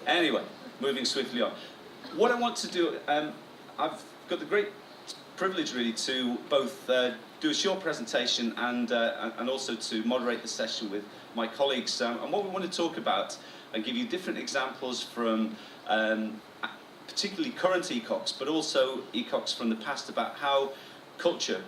Anyway, moving swiftly on. What I want to do, I've got the great privilege really to both do a short presentation and also to moderate the session with my colleagues. And what we want to talk about and give you different examples from particularly current epochs, but also epochs from the past about how culture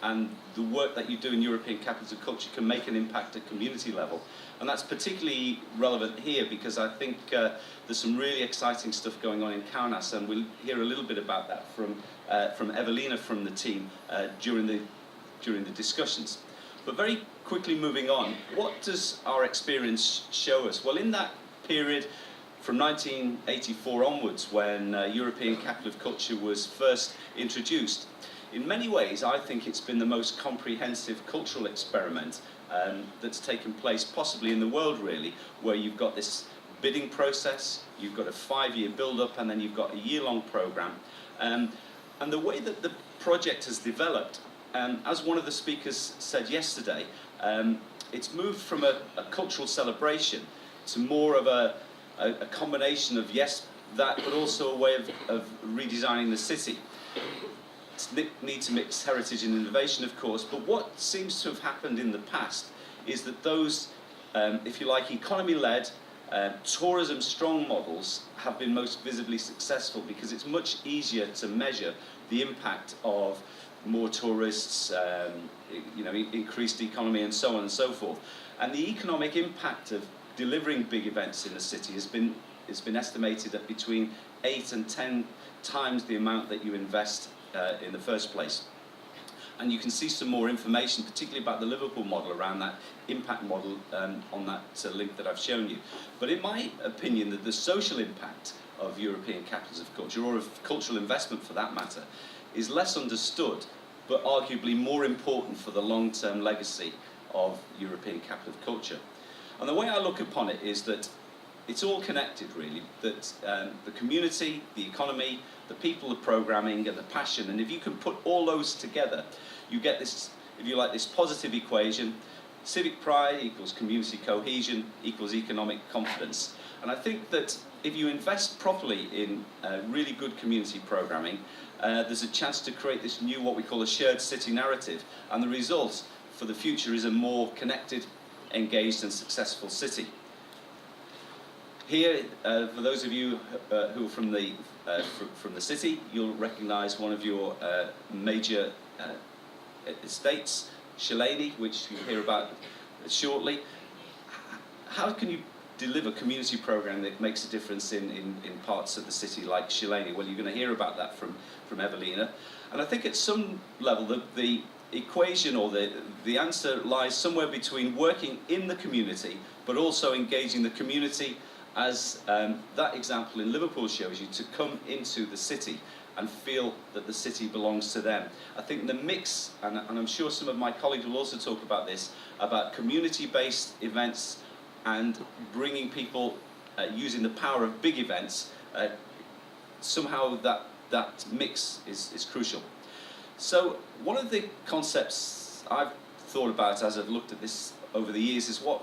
and the work that you do in European capitals of culture can make an impact at community level. And that's particularly relevant here because I think there's some really exciting stuff going on in Kaunas, and we'll hear a little bit about that from Evelina from the team during the discussions. But very quickly moving on, what does our experience show us? Well, in that period from 1984 onwards, when European Capital of Culture was first introduced, in many ways I think it's been the most comprehensive cultural experiment that's taken place possibly in the world really, where you've got this bidding process, you've got a 5-year build-up, and then you've got a year-long program. And the way that the project has developed, as one of the speakers said yesterday, it's moved from a cultural celebration to more of a combination of yes, that, but also a way of redesigning the city. It needs to mix heritage and innovation, of course, but what seems to have happened in the past is that those, if you like, economy-led, tourism-strong models have been most visibly successful because it's much easier to measure the impact of more tourists, increased economy, and so on and so forth. And the economic impact of delivering big events in the city has been estimated at between 8 and 10 times the amount that you invest in the first place. And you can see some more information, particularly about the Liverpool model, around that impact model on that link that I've shown you. But in my opinion, the social impact of European capitals of culture, or of cultural investment for that matter, is less understood, but arguably more important for the long-term legacy of European capital of culture. And the way I look upon it is that it's all connected, really, that the community, the economy, the people, the programming, and the passion, and if you can put all those together, you get this, if you like, this positive equation. Civic pride equals community cohesion equals economic confidence. And I think that if you invest properly in really good community programming, there's a chance to create this new, what we call a shared city narrative, and the result for the future is a more connected, engaged, and successful city. Here, for those of you who are from the city, you'll recognise one of your major estates, Šilainiai, which you'll hear about shortly. How can you deliver community programme that makes a difference in parts of the city like Šilainiai? Well, you're going to hear about that from Evelina. And I think at some level the equation or the answer lies somewhere between working in the community but also engaging the community, as that example in Liverpool shows you, to come into the city and feel that the city belongs to them. I think the mix, and I'm sure some of my colleagues will also talk about this, about community-based events and bringing people, using the power of big events, somehow that mix is crucial. So one of the concepts I've thought about as I've looked at this over the years is what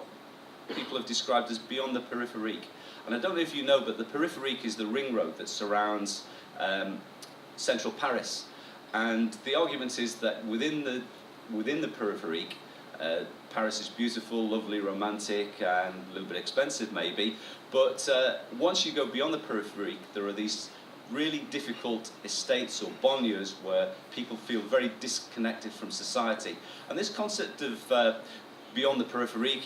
people have described as beyond the peripherique. And I don't know if you know, but the peripherique is the ring road that surrounds central Paris. And the argument is that within the peripherique, Paris is beautiful, lovely, romantic, and a little bit expensive maybe. But once you go beyond the peripherique, there are these really difficult estates or banlieues where people feel very disconnected from society. And this concept of beyond the peripherique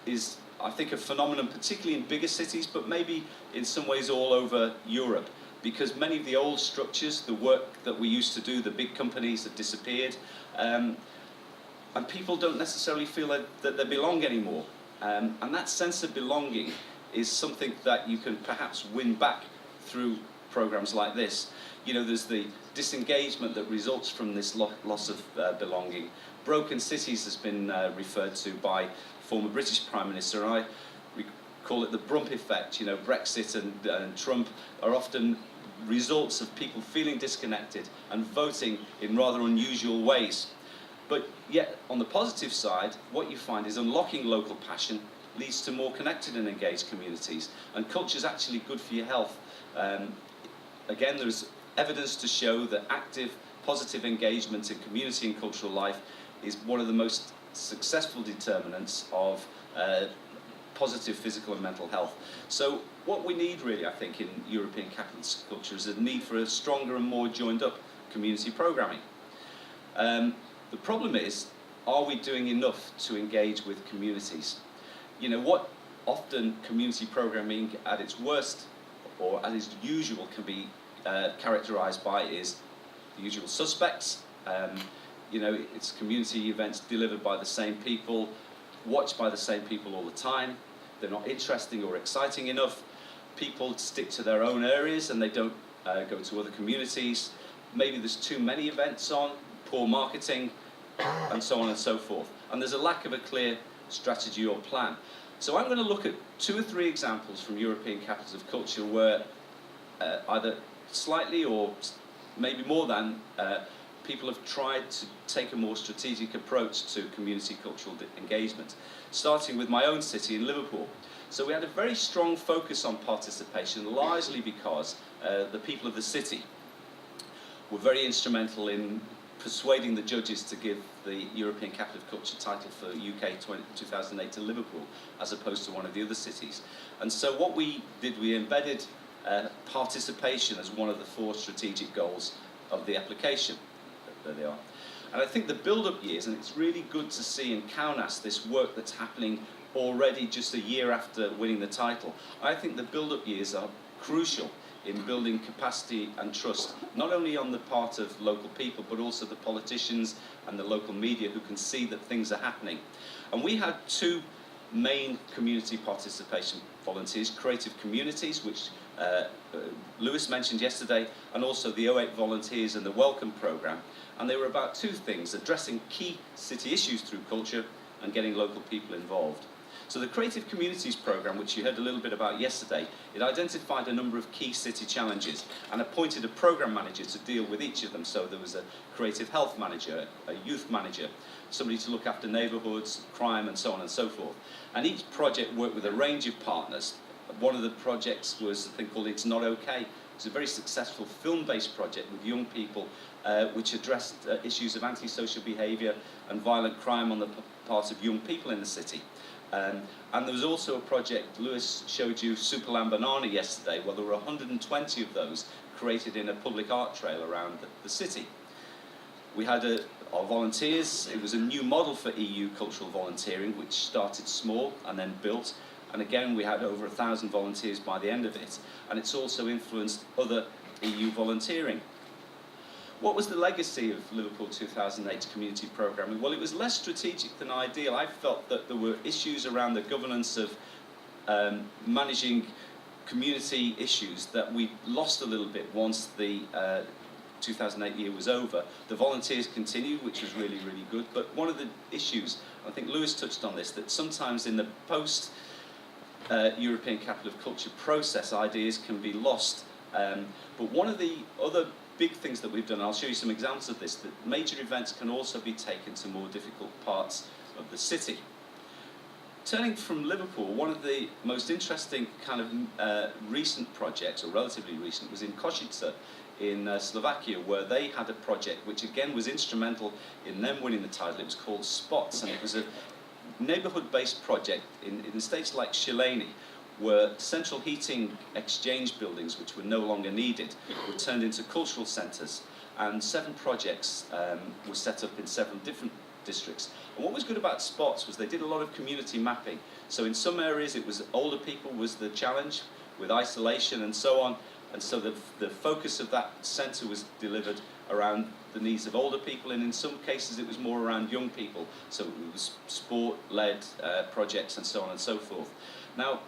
is, I think, a phenomenon particularly in bigger cities, but maybe in some ways all over Europe, because many of the old structures, the work that we used to do, the big companies have disappeared, and people don't necessarily feel that they belong anymore. And that sense of belonging is something that you can perhaps win back through programs like this. You know, there's the disengagement that results from this loss of belonging. Broken cities has been referred to by former British Prime Minister, and we call it the Brump effect. You know, Brexit and Trump are often results of people feeling disconnected and voting in rather unusual ways. But yet, on the positive side, what you find is unlocking local passion, leads to more connected and engaged communities. And culture is actually good for your health. Again, there's evidence to show that active, positive engagement in community and cultural life is one of the most successful determinants of positive physical and mental health. So what we need really, I think, in European capitalist culture is a need for a stronger and more joined up community programming. The problem is, are we doing enough to engage with communities? You know, what often community programming at its worst, or at its usual, can be characterized by is the usual suspects. You know, it's community events delivered by the same people, watched by the same people all the time. They're not interesting or exciting enough. People stick to their own areas and they don't go to other communities. Maybe there's too many events on, poor marketing, and so on and so forth. And there's a lack of a clear strategy or plan. So I'm going to look at 2 or 3 examples from European capitals of culture where either slightly or maybe more than people have tried to take a more strategic approach to community cultural engagement, starting with my own city in Liverpool. So we had a very strong focus on participation, largely because the people of the city were very instrumental in persuading the judges to give the European Capital of Culture title for UK 2008 to Liverpool, as opposed to one of the other cities. And so what we did, we embedded participation as one of the 4 strategic goals of the application. There they are. And I think the build-up years, and it's really good to see in Kaunas this work that's happening already just a year after winning the title. I think the build-up years are crucial in building capacity and trust, not only on the part of local people, but also the politicians and the local media who can see that things are happening. And we had 2 main community participation volunteers, creative communities, which Lewis mentioned yesterday, and also the 08 volunteers and the Welcome programme. And they were about 2 things: addressing key city issues through culture and getting local people involved. So the Creative Communities programme, which you heard a little bit about yesterday, it identified a number of key city challenges and appointed a programme manager to deal with each of them. So there was a creative health manager, a youth manager, somebody to look after neighbourhoods, crime, and so on and so forth. And each project worked with a range of partners. One of the projects was a thing called It's Not Okay. It was a very successful film-based project with young people which addressed issues of antisocial behaviour and violent crime on the part of young people in the city. And there was also a project, Lewis showed you Super Banana yesterday, well there were 120 of those created in a public art trail around the city. We had our volunteers. It was a new model for EU cultural volunteering, which started small and then built. And again, we had over 1,000 volunteers by the end of it. And it's also influenced other EU volunteering. What was the legacy of Liverpool 2008 community programming? Well, it was less strategic than ideal. I felt that there were issues around the governance of managing community issues that we lost a little bit once the 2008 year was over. The volunteers continued, which was really, really good. But one of the issues, I think Lewis touched on this, that sometimes in the post European Capital of Culture process, ideas can be lost. But one of the other big things that we've done, and I'll show you some examples of this, that major events can also be taken to more difficult parts of the city. Turning from Liverpool, one of the most interesting kind of recent projects, or relatively recent, was in Košice in Slovakia, where they had a project which again was instrumental in them winning the title. It was called Spots, and it was a neighbourhood-based project in states like Šilenie, where central heating exchange buildings, which were no longer needed, were turned into cultural centres, and 7 projects were set up in 7 different districts. And what was good about Spots was they did a lot of community mapping. So in some areas it was older people was the challenge, with isolation and so on, and so the focus of that centre was delivered around the needs of older people, and in some cases it was more around young people, so it was sport-led projects and so on and so forth. Now,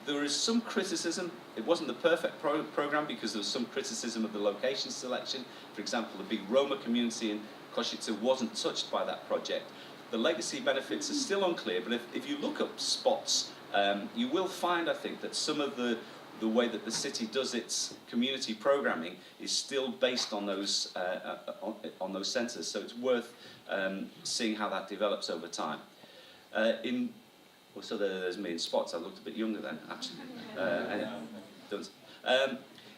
there is some criticism. It wasn't the perfect programme because there was some criticism of the location selection. For example, the big Roma community in Košice wasn't touched by that project. The legacy benefits are still unclear, but if you look up Spots, you will find, I think, that some of the way that the city does its community programming is still based on those centres. So it's worth seeing how that develops over time. In Well, so there's me in spots. I looked a bit younger then, actually.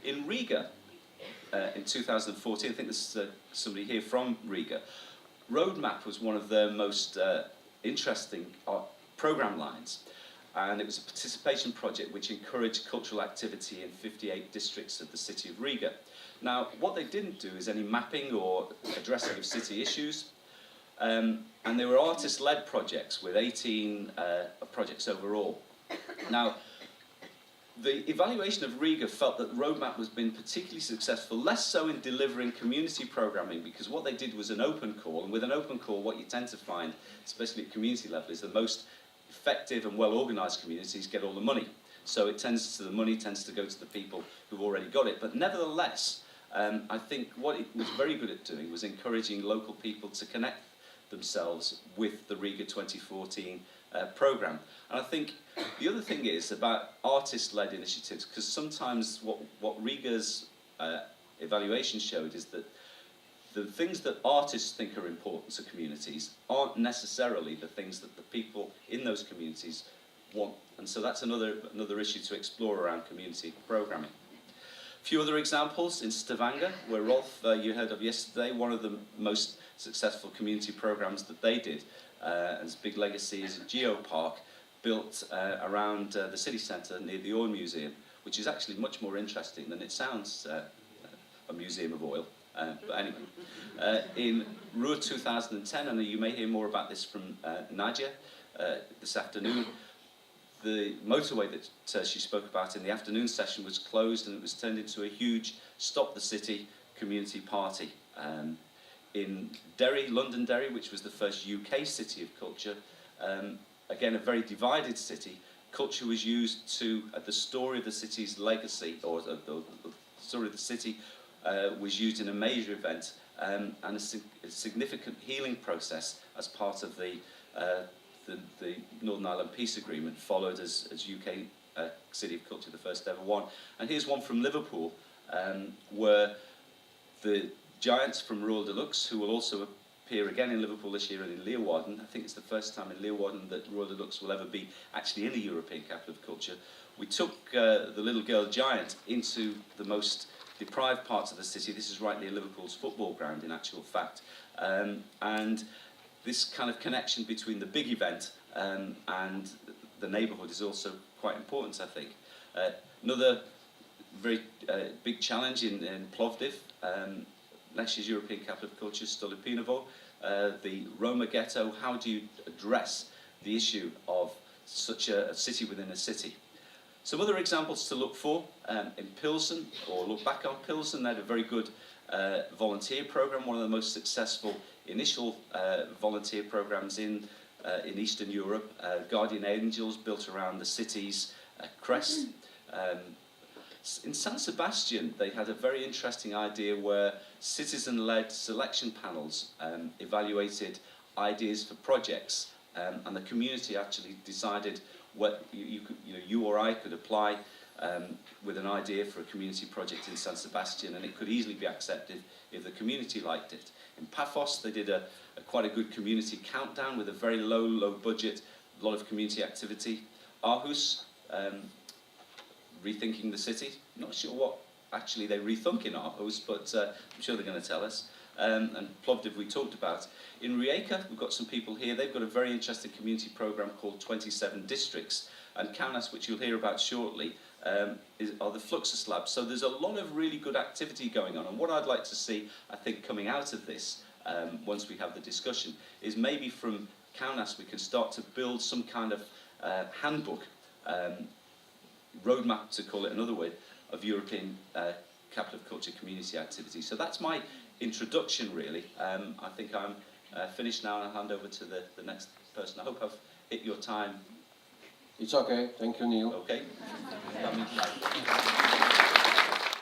In Riga, in 2014, I think there's somebody here from Riga, Roadmap was one of the most interesting program lines. And it was a participation project which encouraged cultural activity in 58 districts of the city of Riga. Now, what they didn't do is any mapping or addressing of city issues. And they were artist-led projects with 18 projects overall. Now, the evaluation of Riga felt that Roadmap was been particularly successful, less so in delivering community programming, because what they did was an open call, and with an open call, what you tend to find, especially at community level, is the most effective and well-organised communities get all the money. So the money tends to go to the people who've already got it. But nevertheless, I think what it was very good at doing was encouraging local people to connect themselves with the Riga 2014 programme. And I think the other thing is about artist-led initiatives, because sometimes what Riga's evaluation showed is that the things that artists think are important to communities aren't necessarily the things that the people in those communities want. And so that's another issue to explore around community programming. A few other examples in Stavanger, where Rolf, you heard of yesterday, one of the most successful community programs that they did, and its big legacy is a geopark built around the city centre near the Oil Museum, which is actually much more interesting than it sounds, a museum of oil. But anyway, in Ruhr 2010, and you may hear more about this from Nadia this afternoon, the motorway that she spoke about in the afternoon session was closed, and it was turned into a huge Stop the City community party. In Derry, Londonderry, which was the first UK city of culture, again a very divided city, culture was used to, the story of the city's legacy, or the story of the city was used in a major event, and a significant healing process as part of the Northern Ireland Peace Agreement followed as UK City of Culture, the first ever one. And here's one from Liverpool, where the giants from Royal Deluxe, who will also appear again in Liverpool this year and in Leeuwarden. I think it's the first time in Leeuwarden that Royal Deluxe will ever be actually in a European capital of culture. We took the little girl giant into the most deprived parts of the city. This is right near Liverpool's football ground, in actual fact. And this kind of connection between the big event and the neighbourhood is also quite important, I think. Another very big challenge in Plovdiv, next year's European Capital of Culture, Stolipinovo, the Roma ghetto. How do you address the issue of such a city within a city? Some other examples to look for in Pilsen, or look back on Pilsen. They had a very good volunteer program, one of the most successful initial volunteer programs in Eastern Europe. Guardian Angels, built around the city's crest. In San Sebastian, they had a very interesting idea where citizen-led selection panels evaluated ideas for projects, and the community actually decided what you or I could apply with an idea for a community project in San Sebastian, and it could easily be accepted if the community liked it. In Paphos, they did quite a good community countdown with a very low budget, a lot of community activity. Aarhus, rethinking the city. Not sure what actually they rethink in Aarhus, but I'm sure they're going to tell us. And Plovdiv we talked about. In Rijeka, we've got some people here. They've got a very interesting community program called 27 Districts. And Kaunas, which you'll hear about shortly, are the Fluxus Labs. So there's a lot of really good activity going on. And what I'd like to see, I think, coming out of this, once we have the discussion, is maybe from Kaunas we can start to build some kind of handbook, roadmap to call it another way, of European Capital of Culture community activity. So that's my introduction, really. I think I'm finished now, and I'll hand over to the next person. I hope I've hit your time. It's okay. Thank you, Neil. Okay.